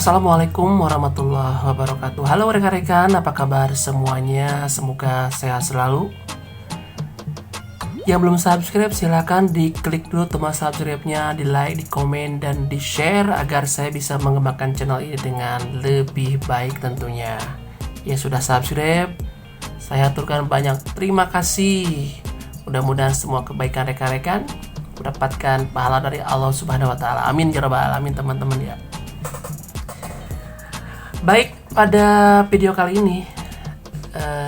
Assalamualaikum warahmatullahi wabarakatuh. Halo rekan-rekan, apa kabar semuanya? Semoga sehat selalu. Yang belum subscribe silahkan diklik dulu tombol subscribe-nya, di like, di komen, dan di share agar saya bisa mengembangkan channel ini dengan lebih baik tentunya. Yang sudah subscribe, saya aturkan banyak terima kasih. Mudah-mudahan semua kebaikan rekan-rekan mendapatkan pahala dari Allah Subhanahu wa taala. Amin ya rabbal alamin teman-teman ya. Baik, pada video kali ini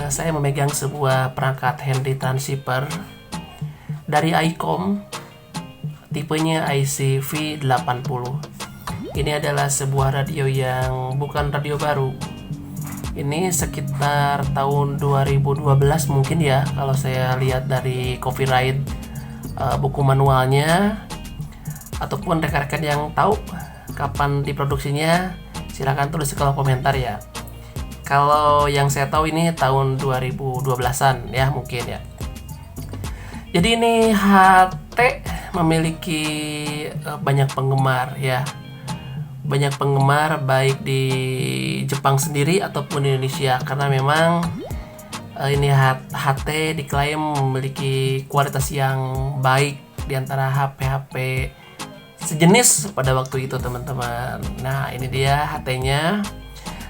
saya memegang sebuah perangkat handy transceiver dari ICOM, tipenya IC V80. Ini adalah sebuah radio yang bukan radio baru. Ini sekitar tahun 2012 mungkin ya, kalau saya lihat dari copyright buku manualnya. Ataupun rekan-rekan yang tahu kapan diproduksinya, silahkan tulis di kolom komentar ya. Kalau yang saya tahu ini tahun 2012-an ya mungkin ya. Jadi ini HT memiliki banyak penggemar ya. Banyak penggemar baik di Jepang sendiri ataupun di Indonesia, karena memang ini HT diklaim memiliki kualitas yang baik di antara HP-HP sejenis pada waktu itu teman-teman. Nah ini dia HT-nya.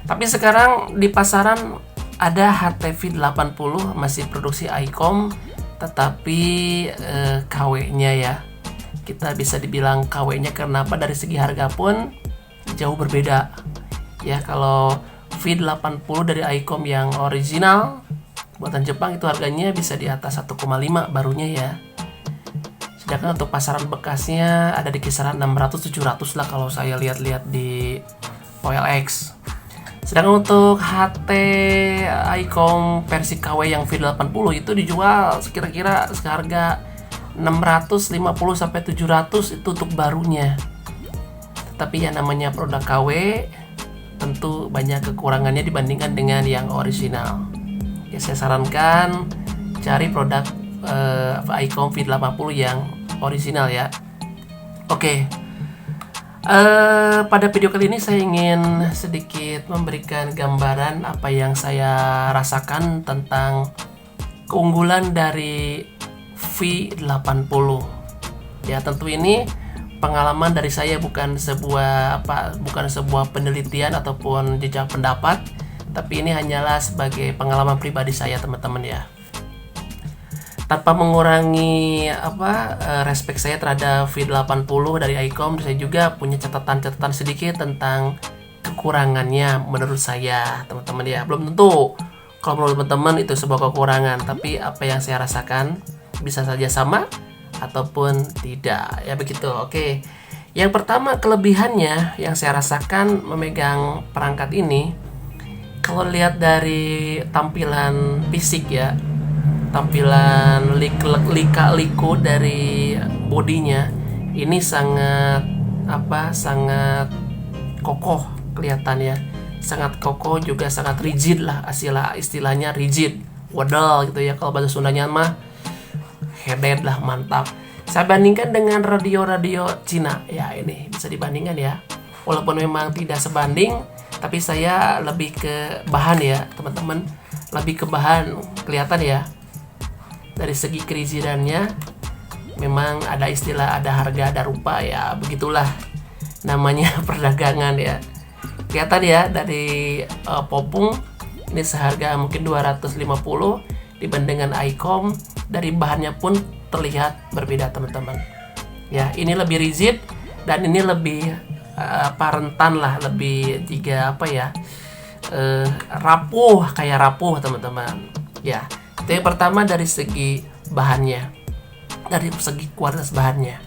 Tapi sekarang di pasaran ada HT V80 masih produksi ICOM, tetapi KW-nya ya, kita bisa dibilang KW-nya karena apa, dari segi harga pun jauh berbeda ya. Kalau V80 dari ICOM yang original buatan Jepang itu harganya bisa di atas 1,5 barunya ya. Sedangkan untuk pasaran bekasnya ada di kisaran 600-700 lah kalau saya lihat-lihat di OLX. Sedangkan untuk HT ICOM versi KW yang V80 itu dijual kira-kira seharga 650-700 itu untuk barunya. Tetapi yang namanya produk KW tentu banyak kekurangannya dibandingkan dengan yang original. Ya saya sarankan cari produk ICOM V80 yang original ya. Oke. Pada video kali ini saya ingin sedikit memberikan gambaran apa yang saya rasakan tentang keunggulan dari V80. Ya, tentu ini pengalaman dari saya, bukan sebuah penelitian ataupun jejak pendapat, tapi ini hanyalah sebagai pengalaman pribadi saya teman-teman ya. Tanpa mengurangi respek saya terhadap V80 dari ICOM, saya juga punya catatan-catatan sedikit tentang kekurangannya menurut saya teman-teman ya. Belum tentu kalau menurut teman-teman itu sebuah kekurangan, tapi apa yang saya rasakan bisa saja sama ataupun tidak ya, begitu. Oke. Yang pertama, kelebihannya yang saya rasakan memegang perangkat ini, kalau lihat dari tampilan fisik ya, tampilan lika-liku dari bodinya ini sangat kokoh kelihatan ya, sangat kokoh, juga sangat rigid lah, istilahnya rigid, wadal gitu ya kalau bahasa Sundanya mah, headed lah, mantap. Saya bandingkan dengan radio-radio Cina ya, ini bisa dibandingkan ya, walaupun memang tidak sebanding, tapi saya lebih ke bahan ya teman-teman, lebih ke bahan kelihatan ya. Dari segi kerigidannya memang ada istilah, ada harga, ada rupa ya, begitulah namanya perdagangan ya. Kelihatan ya dari popung ini seharga mungkin 250 dibandingkan ICOM, dari bahannya pun terlihat berbeda teman-teman ya. Ini lebih rigid dan ini lebih rentan lah, lebih rapuh, kayak rapuh teman-teman ya. Itu yang pertama dari segi bahannya, dari segi kualitas bahannya.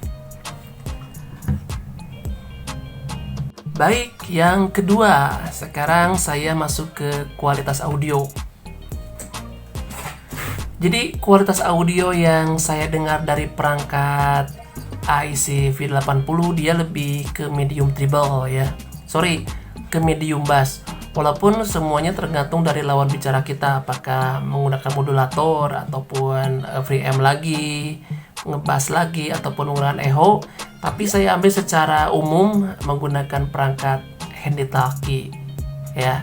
Baik, yang kedua, sekarang saya masuk ke kualitas audio. Jadi kualitas audio yang saya dengar dari perangkat IC V80 dia lebih ke medium treble ya. Ke medium bass. Walaupun semuanya tergantung dari lawan bicara kita, apakah menggunakan modulator ataupun preamp lagi, ngebass lagi ataupun menggunakan echo. Tapi saya ambil secara umum menggunakan perangkat handy talkie ya.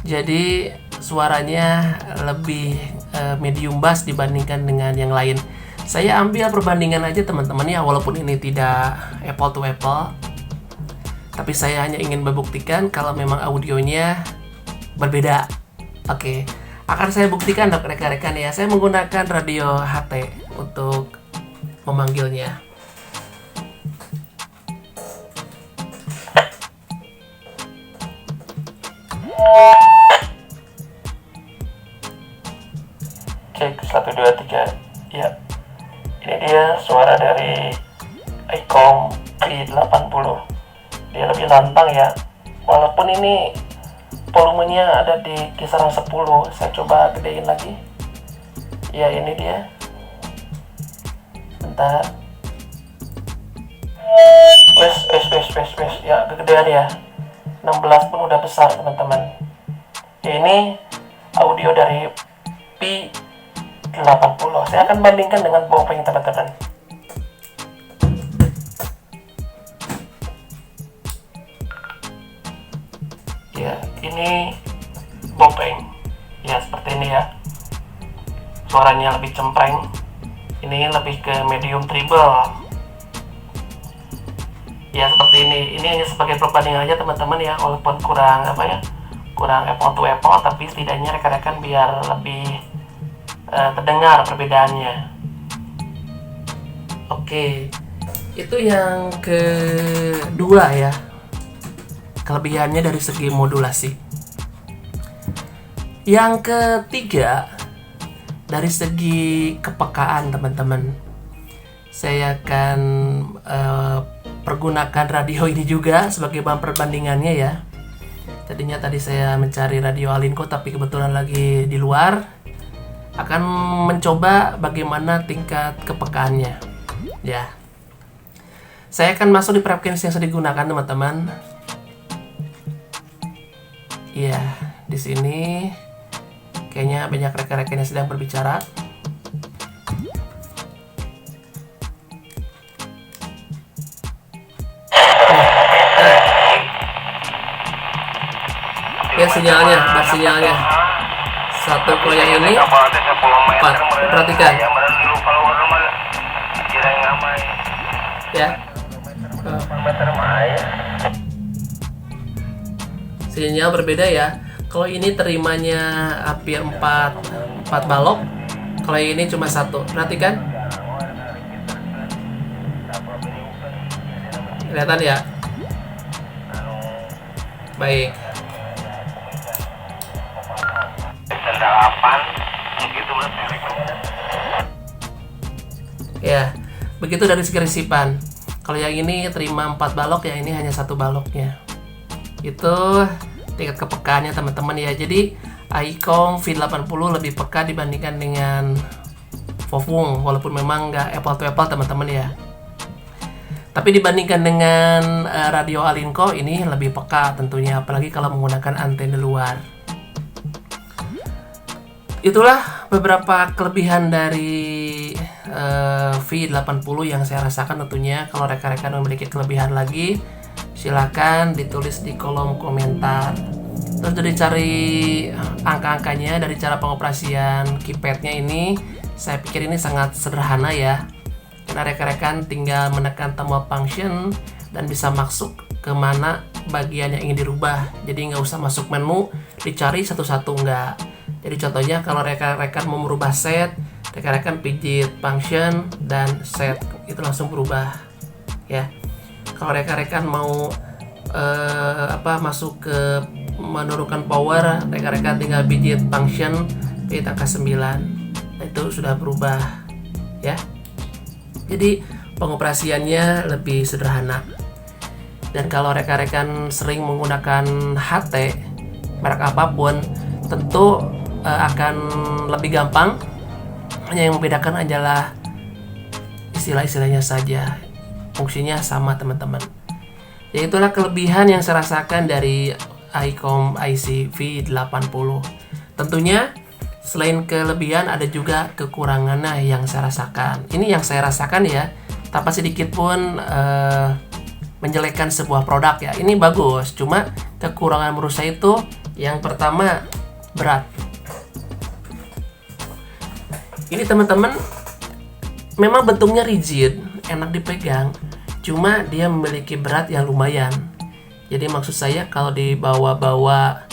Jadi suaranya lebih medium bass dibandingkan dengan yang lain. Saya ambil perbandingan aja teman-teman ya, walaupun ini tidak apple to apple, tapi saya hanya ingin membuktikan kalau memang audionya berbeda. Oke, akan saya buktikan rekan-rekan ya. Saya menggunakan radio HT untuk memanggilnya. Cek 1 2 3. Ya. Ini dia suara dari ICOM V80. Dia lebih lantang ya. Walaupun ini volumenya ada di kisaran 10. Saya coba gedein lagi. Ya, ini dia. Bentar. Wes. Ya, kegedean ya. 16 pun udah besar teman-teman. Ya, ini audio dari P80. Saya akan bandingkan dengan Bopeng teman-teman. Ya, ini Bopeng. Ya, seperti ini ya. Suaranya lebih cempreng. Ini lebih ke medium treble. Ya, seperti ini. Ini hanya sebagai perbandingan aja teman-teman ya, walaupun kurang kurang apple to apple, tapi setidaknya rekan-rekan biar lebih terdengar perbedaannya. Oke, itu yang kedua ya, kelebihannya dari segi modulasi. Yang ketiga, dari segi kepekaan teman-teman. Saya akan pergunakan radio ini juga sebagai bahan perbandingannya ya. Tadinya tadi saya mencari radio Alinco, tapi kebetulan lagi di luar. Akan mencoba bagaimana tingkat kepekaannya ya. Saya akan masuk di frekuensi yang sudah digunakan teman-teman. Ya, di sini kayaknya banyak rekan-rekan yang sedang berbicara. Ya, sinyalnya. Satu kalau yang ini 4. Perhatikan ya. Sinyal berbeda ya. Kalau ini terimanya hampir 4 balok. Kalau yang ini cuma 1. Perhatikan. Kelihatan ya. Baik. Ya, begitu dari segi resipan. Kalau yang ini terima 4 balok, yang ini hanya 1 baloknya. Itu tingkat kepekaannya teman-teman ya. Jadi ICOM V80 lebih peka dibandingkan dengan Fofung, walaupun memang nggak apple to apple teman-teman ya. Tapi dibandingkan dengan radio Alinco ini lebih peka tentunya, apalagi kalau menggunakan antena luar. Itulah beberapa kelebihan dari V80 yang saya rasakan tentunya. Kalau rekan-rekan memiliki kelebihan lagi, silakan ditulis di kolom komentar. Terus dari cari angka-angkanya, dari cara pengoperasian keypadnya ini, saya pikir ini sangat sederhana ya. Karena rekan-rekan tinggal menekan tombol function dan bisa masuk ke mana bagian yang ingin dirubah. Jadi nggak usah masuk menu, dicari satu-satu, nggak. Jadi contohnya kalau rekan-rekan mau merubah set, rekan-rekan pijit function dan set, itu langsung berubah ya. Kalau rekan-rekan mau masuk ke menurunkan power, rekan-rekan tinggal pijit function, pijit angka 9, nah, itu sudah berubah ya. Jadi pengoperasiannya lebih sederhana. Dan kalau rekan-rekan sering menggunakan HT merek apapun, tentu akan lebih gampang. Hanya yang membedakan adalah istilah-istilahnya saja. Fungsinya sama teman-teman. Ya, itulah kelebihan yang saya rasakan dari ICOM IC V80. Tentunya selain kelebihan ada juga kekurangannya yang saya rasakan. Ini yang saya rasakan ya, tanpa sedikit pun menjelekkan sebuah produk ya. Ini bagus, cuma kekurangan menurut saya itu yang pertama berat. Ini teman-teman memang bentuknya rigid, enak dipegang, cuma dia memiliki berat yang lumayan. Jadi maksud saya kalau dibawa-bawa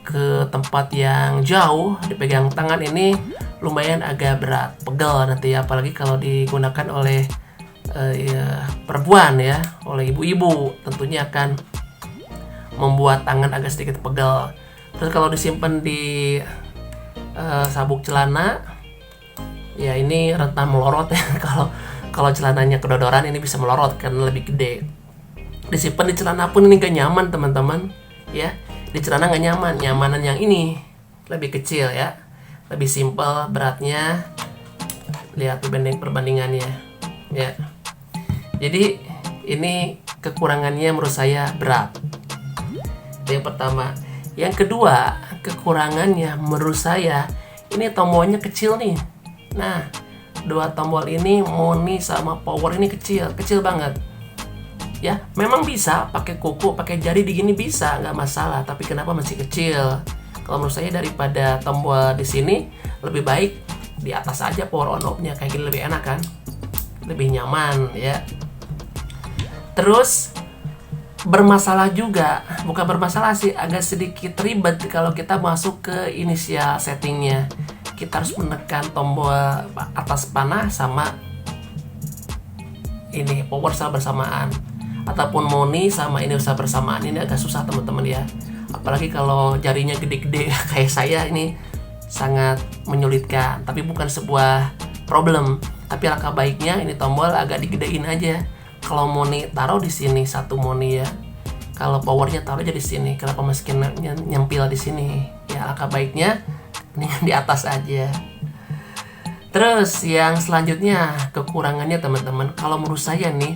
ke tempat yang jauh, dipegang tangan ini lumayan agak berat, pegel nanti ya, apalagi kalau digunakan oleh perempuan ya, oleh ibu-ibu, tentunya akan membuat tangan agak sedikit pegel. Terus kalau disimpan di sabuk celana, ya ini rentan melorot ya. Kalau celananya kedodoran ini bisa melorot karena lebih gede. Disimpan di celana pun ini gak nyaman teman-teman ya. Di celana gak nyaman, nyamanan yang ini lebih kecil ya, lebih simpel beratnya. Lihat perbandingannya ya. Jadi ini kekurangannya menurut saya berat. Itu yang pertama. Yang kedua, kekurangannya menurut saya ini tombolnya kecil nih. Nah, dua tombol ini, moni sama power ini kecil banget. Ya, memang bisa pakai kuku, pakai jari digini bisa, nggak masalah. Tapi kenapa masih kecil? Kalau menurut saya daripada tombol di sini, lebih baik di atas aja power on off-nya, kayak gini lebih enak kan? Lebih nyaman ya. Terus bermasalah juga, bukan bermasalah sih, agak sedikit ribet kalau kita masuk ke inisial settingnya. Kita harus menekan tombol atas panah sama ini power secara bersamaan, ataupun moni sama ini usaha bersamaan. Ini agak susah teman-teman ya, apalagi kalau jarinya gede-gede kayak saya, ini sangat menyulitkan. Tapi bukan sebuah problem, tapi langkah baiknya ini tombol agak digedein aja. Kalau moni taruh di sini satu moni ya, kalau powernya taruh aja di sini. Kenapa meski nyempil di sini? Ya langkah baiknya ini di atas aja. Terus yang selanjutnya kekurangannya teman-teman, kalau menurut saya nih,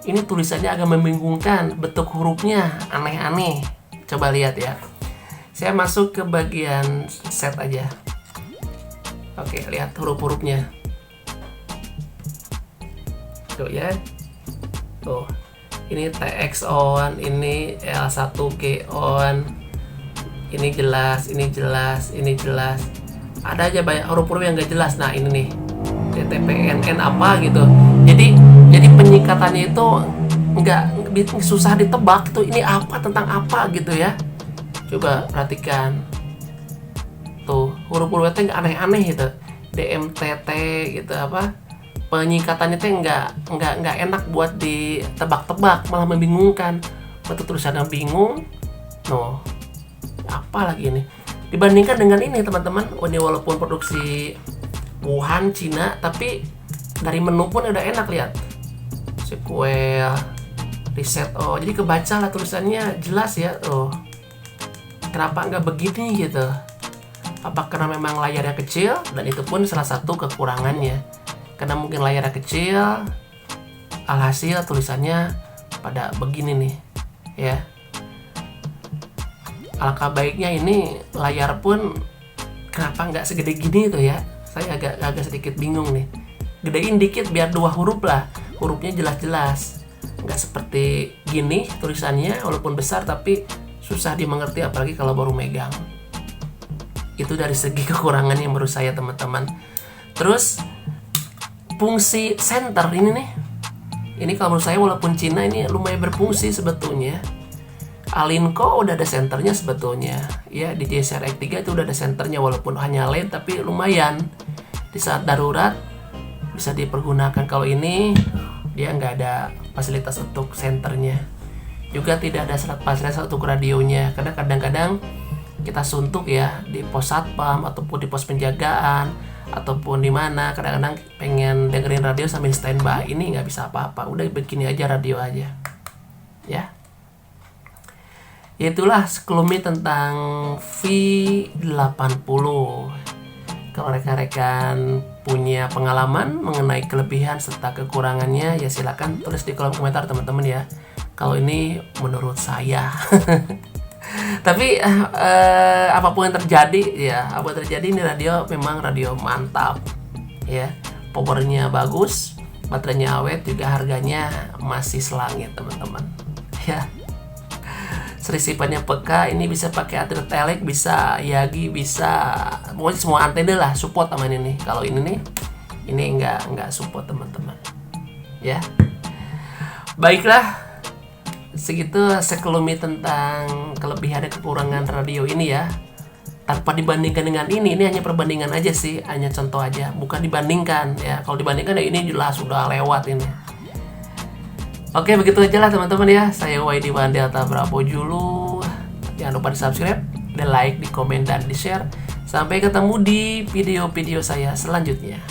ini tulisannya agak membingungkan, bentuk hurufnya aneh-aneh. Coba lihat ya. Saya masuk ke bagian set aja. Oke, lihat huruf-hurufnya. Tuh ya. Tuh. Ini TX on, ini L1G on. Ini jelas, ini jelas, ini jelas. Ada aja banyak huruf-huruf yang gak jelas. Nah, ini nih. TTPNN apa gitu. Jadi penyikatannya itu nggak susah ditebak tuh, ini apa tentang apa gitu ya. Coba perhatikan. Tuh, huruf-hurufnya nggak aneh-aneh gitu. DMTT gitu apa? Penyikatannya tuh nggak enak buat ditebak-tebak, malah membingungkan. Betul tulisannya bingung. No. Apa lagi ini? Dibandingkan dengan ini teman-teman, ini walaupun produksi Wuhan, Cina, tapi dari menu pun udah enak, lihat. Sequel, reset, oh jadi kebaca lah tulisannya jelas ya. Oh, kenapa nggak begini gitu? Apa karena memang layarnya kecil? Dan itu pun salah satu kekurangannya. Karena mungkin layarnya kecil, alhasil tulisannya pada begini nih ya. Alangkah baiknya ini layar pun kenapa nggak segede gini tuh ya. Saya agak sedikit bingung nih. Gedein dikit biar dua huruf lah, hurufnya jelas-jelas, nggak seperti gini tulisannya walaupun besar tapi susah dimengerti, apalagi kalau baru megang. Itu dari segi kekurangannya menurut saya teman-teman. Terus fungsi center ini nih, ini kalau menurut saya walaupun Cina ini lumayan berfungsi sebetulnya. Alinco udah ada senternya sebetulnya ya, di JSR X3 itu udah ada senternya walaupun hanya LED, tapi lumayan di saat darurat bisa dipergunakan. Kalau ini dia nggak ada fasilitas untuk senternya, juga tidak ada fasilitas untuk radionya, karena kadang-kadang kita suntuk ya di pos satpam ataupun di pos penjagaan ataupun di mana, kadang-kadang pengen dengerin radio sambil standby, ini nggak bisa apa-apa, udah begini aja radio aja ya. Itulah sekelumit tentang V80. Kalau rekan-rekan punya pengalaman mengenai kelebihan serta kekurangannya, ya silakan tulis di kolom komentar teman-teman ya. Kalau ini menurut saya. Tapi apapun yang terjadi ya, apa yang terjadi, ini radio memang radio mantap ya. Powernya bagus, baterainya awet, juga harganya masih selangit teman-teman ya. Serisipannya peka, ini bisa pakai Adrotelic, bisa Yagi, bisa pokoknya semua antena lah support teman ini. Kalau ini nih, ini nggak support teman-teman ya. Baiklah, segitu sekelumit tentang kelebihan dan kekurangan radio ini ya. Tanpa dibandingkan dengan ini hanya perbandingan aja sih, hanya contoh aja, bukan dibandingkan ya. Kalau dibandingkan ya ini jelas sudah lewat ini. Oke, begitu aja lah teman-teman ya. Saya YD One Delta Bravo Julu. Jangan lupa di subscribe, di like, di komen, dan di share. Sampai ketemu di video-video saya selanjutnya.